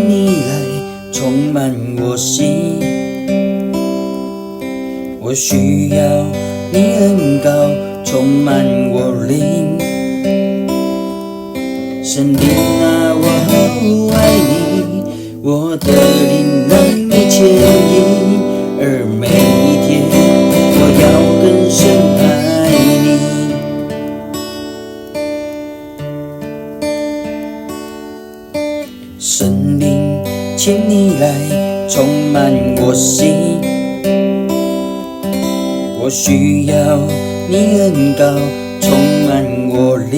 你来充满我心。我需要你恩膏充满我灵。神灵啊，我好爱你，我的灵让你牵引，而每一天我要更深爱你。神灵，请你来充满我心。我需要你恩膏充满我灵。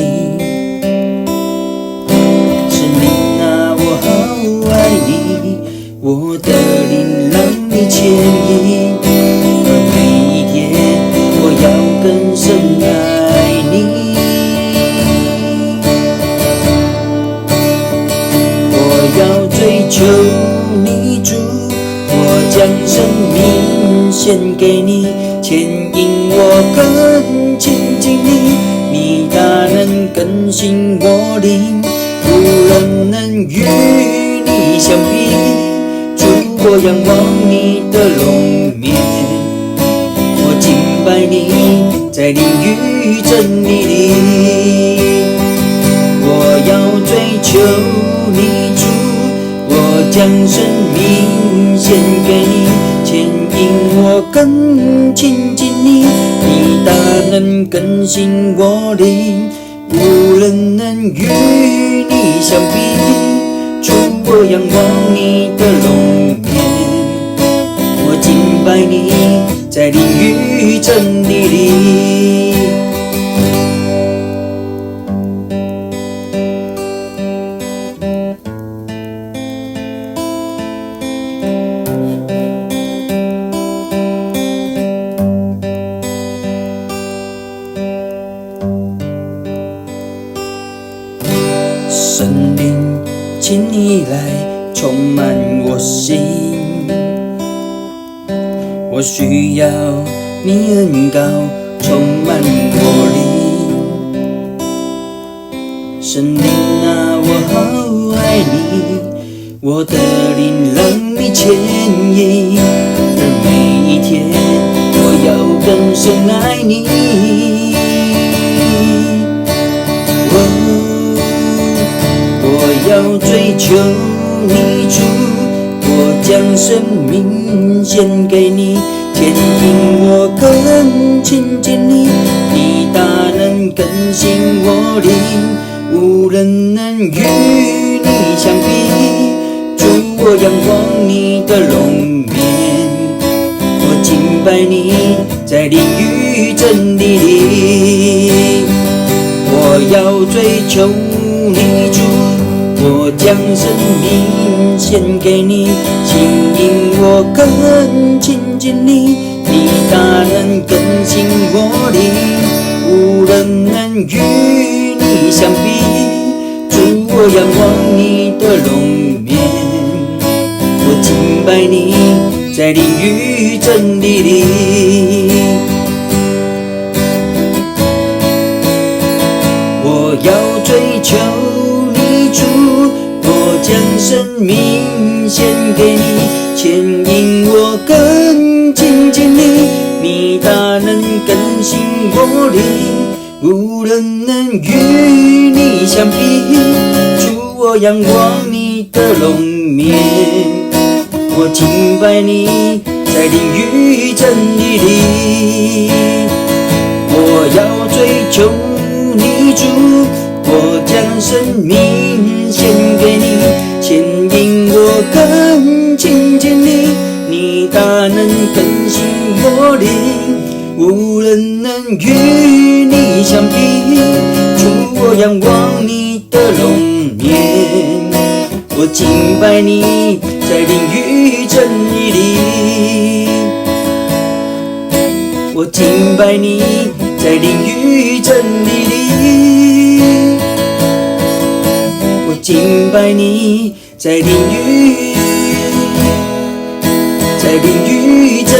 我的灵让你牵引，而每一天我要更深爱你。我要追求你主，我将生命献给你，牵引我更亲近你。你大能更新我灵，无人能与你相比。我仰望你的容面，我敬拜你，在灵与真理里。我要追求你主，我将生命献给你，牵引我更亲近你。你大能更新我灵，无人能与你相比。主，我仰望你的容面，我敬拜你，在灵与真理里。神灵，请你来充满我心。我需要你恩膏充满我灵。神灵啊，我好爱你，我的灵让你牵引，而每一天我要更深爱你。我要追求你主，我将生命献给你，牵引我更亲近你。你大能更新我灵，无人能与你相比。主，我仰望你的容面，我敬拜你，在灵与真理里。我要追求你主，我将生命献给你，牵引我更亲近你。你大能更新我灵，无人能与你相比。主，我仰望你的容面，我敬拜你，在灵与真理里。我要追求你主，我将生命献给你，牵引我更亲近你。你大能更新我灵，无人能与你相比。主，我仰望你的容面，我敬拜你，在灵与真理里。我要追求你主，我将生命献给你，牵引我更亲近你。你大能更新我灵，无人能与你相比。主，我仰望你的容面，我敬拜你，在灵与真理里。我敬拜你，在灵与真理里。我敬拜你，在灵与真